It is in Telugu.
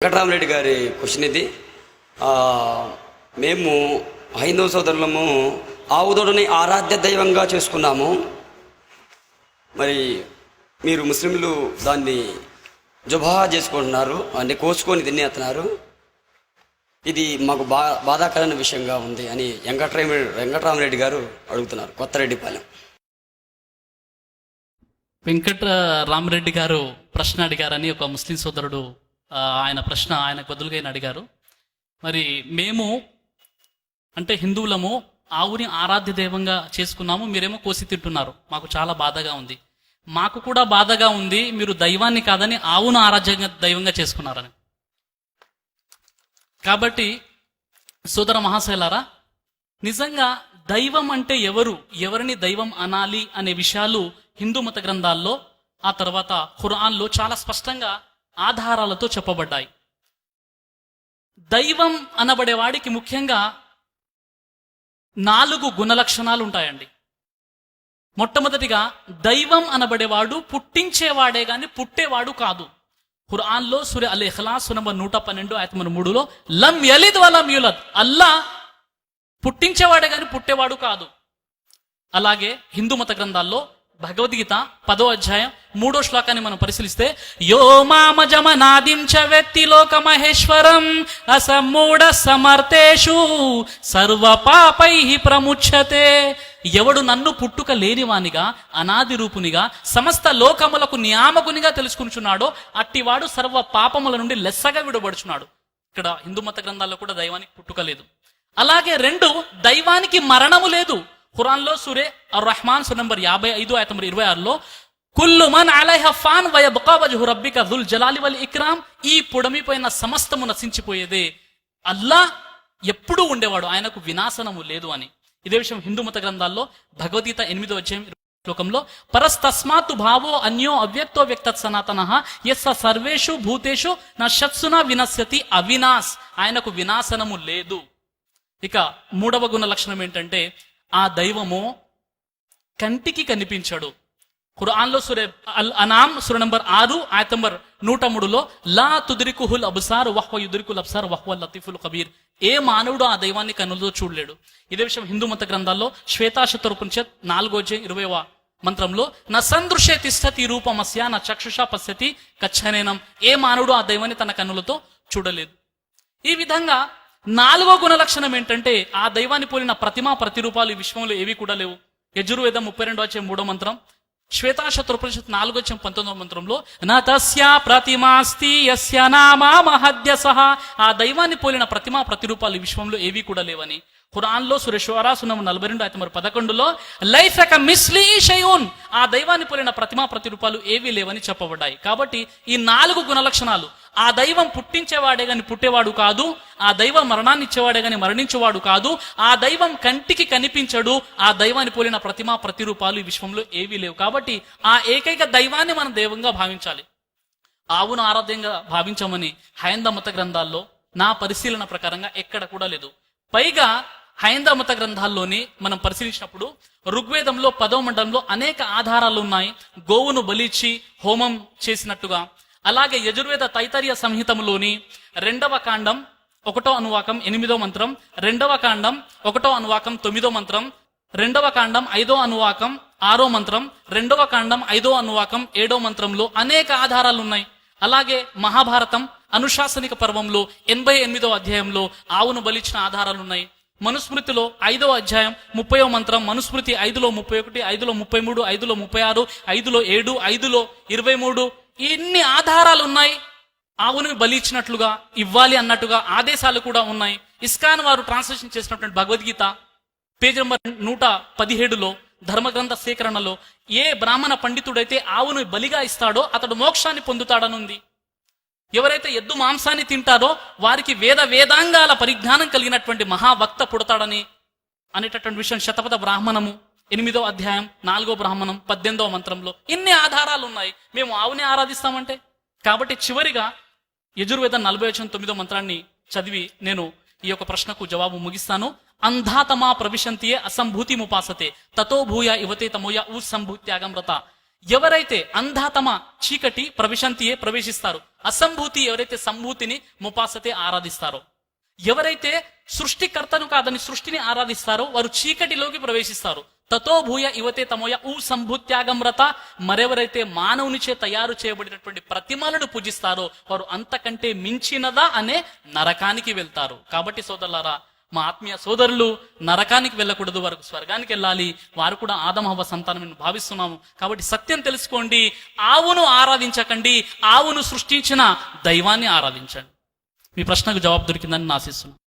వెంకటరామరెడ్డి గారి క్వశ్చన్ ఇది. మేము హైందవ సోదరులము ఆవుదోడని ఆరాధ్య దైవంగా చేసుకున్నాము. మరి మీరు ముస్లింలు దాన్ని జుబాహా చేసుకుంటున్నారు, అంటే కోసుకొని తినేస్తున్నారు. ఇది మాకు బాధాకరమైన విషయంగా ఉంది అని వెంకటరామరెడ్డి గారు అడుగుతున్నారు, కొత్తరెడ్డిపాలెం. వెంకటరామరెడ్డి గారు ప్రశ్న అడిగారని ఒక ముస్లిం సోదరుడు ఆయన ప్రశ్న ఆయనకు బదులుగా అడిగారు. మరి మేము అంటే హిందువులము ఆవుని ఆరాధ్య దైవంగా చేసుకున్నాము, మీరేమో కోసి తింటున్నారు, మాకు చాలా బాధగా ఉంది. మాకు కూడా బాధగా ఉంది, మీరు దైవాన్ని కాదని ఆవును ఆరాధ్య దైవంగా చేసుకున్నారని. కాబట్టి సోదర మహాశైలారా, నిజంగా దైవం అంటే ఎవరిని దైవం అనాలి అనే విషయాలు హిందూ మత గ్రంథాల్లో, ఆ తర్వాత ఖురాన్లో చాలా స్పష్టంగా ఆధారాలతో చెప్పబడ్డాయి. దైవం అనబడేవాడికి ముఖ్యంగా 4 గుణలక్షణాలు ఉంటాయండి. మొట్టమొదటిగా, దైవం అనబడేవాడు పుట్టించేవాడే గాని పుట్టేవాడు కాదు. ఖురాన్లో సూర అల్ ఇఖ్లాస్ నంబర్ 112 ఆయత 3లో లం యలిద్ వలం యూలద్, అల్లా పుట్టించేవాడే గాని పుట్టేవాడు కాదు. అలాగే హిందూ మత గ్రంథాల్లో భగవద్గీత 10వ అధ్యాయం 3వ శ్లోకాన్ని మనం పరిశీలిస్తే, యో మామజమనాదిం చ వ్యక్తి లోక మహేశ్వరం అసమూఢ సమర్థేషు సర్వ పాపైః ప్రముచ్యతే. ఎవడు నన్ను పుట్టుక లేనివానిగా, అనాది రూపునిగా, సమస్త లోకములకు నియామకునిగా తెలుసుకుంటున్నాడో అట్టివాడు సర్వ పాపముల నుండి లెస్సగా విడబడుచున్నాడు. ఇక్కడ హిందూ మత గ్రంథాల్లో కూడా దైవానికి పుట్టుక లేదు. అలాగే 2, దైవానికి మరణము లేదు. ఖురాన్లో సూరే అర్-రహ్మాన్ నంబర్ 55 ఆయత 26లో కుల్లు మన్ అలైహా ఫాన్ వయబ్కా వజ్హు రబ్బిక దుల్ జలాలి వల్ ఇక్రామ్, ఈ పుడమిపోయిన సమస్తము నశించిపోయేదే, అల్లా ఎప్పుడూ ఉండేవాడు, ఆయనకు వినాశనము లేదు అని. ఇదే విషయం హిందూ మత గ్రంథాల్లో భగవద్గీత 8వ అధ్యాయం శ్లోకంలో పరస్తస్మాత్ భావో అన్యో అవ్యక్తో వ్యక్తత్ సనాతనః యస్స సర్వేషు భూతేషు నశ్యత్సున వినశ్యతి అవినాశ్, ఆయనకు వినాశనము లేదు. ఇక 3వ గుణ లక్షణం ఏంటంటే, ఆ దైవము కంటికి కనిపించడు. ఖురాన్లో సూరే అల్ అనామ్ సూర నంబర్ 6 ఆయత నంబర్ 103లో లా తుద్రికుహుల్ అబ్సార్ వహ్వ యుద్రికుల్ అబ్సార్ వహ్వల్ లతీఫుల్ ఖబీర్, ఏ మానవుడు ఆ దైవాన్ని కన్నులతో చూడలేడు. ఇదే విషయం హిందూ మత గ్రంథాల్లో శ్వేతాశతోపనిషత్ 4వ అధ్యాయం 20వ మంత్రంలో నసందృశ్య తిష్టతి రూపమస్య న చక్షుషా పశ్యతి కచ్చనేనం, ఏ మానవుడు ఆ దైవాన్ని తన కన్నులతో చూడలేదు. ఈ విధంగా 4వ గుణ లక్షణం ఏంటంటే, ఆ దైవాన్ని పోలిన ప్రతిమా ప్రతిరూపాలు ఈ విశ్వంలో ఏవి కూడా లేవు. యజుర్వేదం 32వ అధ్యాయం 3వ మంత్రం, శ్వేతాశతోపనిషత్ 4వ అధ్యాయం 19వ మంత్రంలో నతస్య ప్రతిమాస్తి యస్య నామా మహద్యసః, ఆ దైవాన్ని పోలిన ప్రతిమా ప్రతిరూపాలు ఈ విశ్వంలో ఏవి కూడా లేవని. ఖురాన్లో సూర షుఆరా నంబర్ 42 ఆయత 11లో లైస కమిస్లి షైఉన్, ఆ దైవాన్ని పోలిన ప్రతిమా ప్రతిరూపాలు ఏవీ లేవని చెప్పబడ్డాయి. కాబట్టి ఈ 4 గుణ లక్షణాలు, ఆ దైవం పుట్టించేవాడే గాని పుట్టేవాడు కాదు, ఆ దైవం మరణాన్ని ఇచ్చేవాడే గాని మరణించేవాడు కాదు, ఆ దైవం కంటికి కనిపించడు, ఆ దైవాన్ని పోలిన ప్రతిమా ప్రతిరూపాలు ఈ విశ్వంలో ఏవీ లేవు. కాబట్టి ఆ ఏకైక దైవాన్ని మనం దైవంగా భావించాలి. ఆవును ఆరాధ్యంగా భావించమని హైందవ మత గ్రంథాల్లో నా పరిశీలన ప్రకారంగా ఎక్కడ కూడా లేదు. పైగా హైందవ మత గ్రంథాల్లోని మనం పరిశీలించినప్పుడు ఋగ్వేదంలో 10వ మండలంలో అనేక ఆధారాలు ఉన్నాయి, గోవును బలిచ్చి హోమం చేసినట్టుగా. అలాగే యజుర్వేద తైతరీయ సంహితంలోని 2వ కాండం 1వ అనువాకం 8వ మంత్రం, 2వ కాండం 1వ అనువాకం 9వ మంత్రం, 2వ కాండం 5వ అనువాకం 6వ మంత్రం, 2వ కాండం 5వ అనువాకం 7వ మంత్రంలో అనేక ఆధారాలు ఉన్నాయి. అలాగే మహాభారతం అనుశాసనిక పర్వంలో 88వ అధ్యాయంలో ఆవును బలిచ్చిన ఆధారాలు ఉన్నాయి. మనుస్మృతిలో 5వ అధ్యాయం 30వ మంత్రం, మనుస్మృతి 5లో 31, 5లో 33, 5లో 36, 5లో 7, 5లో 23, ఇన్ని ఆధారాలు ఉన్నాయి. ఆవును బలి ఇచ్చినట్లుగా, ఇవ్వాలి అన్నట్టుగా ఆదేశాలు కూడా ఉన్నాయి. ఇస్కాన్ వారు ట్రాన్స్లేషన్ చేసినటువంటి భగవద్గీత పేజ్ నంబర్ 117లో ధర్మగ్రంథ సేకరణలో ఏ బ్రాహ్మణ పండితుడైతే ఆవును బలిగా ఇస్తాడో అతడు మోక్షాన్ని పొందుతాడనుంది. ఎవరైతే ఎద్దు మాంసాన్ని తింటారో వారికి వేదాంగాల పరిజ్ఞానం కలిగినటువంటి మహావక్త పుడతాడని అనేటటువంటి విషయం శతపథ బ్రాహ్మణము 8వ అధ్యాయం 4వ బ్రాహ్మణం 18వ మంత్రంలో ఇన్ని ఆధారాలు ఉన్నాయి. మేము ఆవుని ఆరాధిస్తామంటే. కాబట్టి చివరిగా యజుర్వేదం 49వ మంత్రాన్ని చదివి నేను ఈ యొక్క ప్రశ్నకు జవాబు ముగిస్తాను. అంధాతమా ప్రవిశంతియే అసంభూతిముపాసతే తతో భూయ ఇవతే తమోయ ఊ సంభూత్యాగం వ్రత. ఎవరైతే అంధాతమ చీకటి ప్రవిశంతియే ప్రవేశిస్తారు, అసంభూతి ఎవరైతే సంభూతిని ముపాసతే ఆరాధిస్తారో, ఎవరైతే సృష్టికర్తను కాదని సృష్టిని ఆరాధిస్తారో వారు చీకటిలోకి ప్రవేశిస్తారు. తతో భూయ ఇవతే తమోయ ఊ సంభూత్యాగం రత, మరెవరైతే మానవునిచే తయారు చేయబడినటువంటి ప్రతిమలను పూజిస్తారో వారు అంతకంటే మించినదా అనే నరకానికి వెళ్తారు. కాబట్టి సోదరులారా, మా ఆత్మీయ సోదరులు నరకానికి వెళ్ళకూడదు, వారికి స్వర్గానికి వెళ్ళాలి. వారు కూడా ఆదమహవ్వ సంతానం భావిస్తున్నాము. కాబట్టి సత్యం తెలుసుకోండి, ఆవును ఆరాధించకండి, ఆవును సృష్టించిన దైవాన్ని ఆరాధించండి. మీ ప్రశ్నకు జవాబు దొరికిందని ఆశిస్తున్నాను.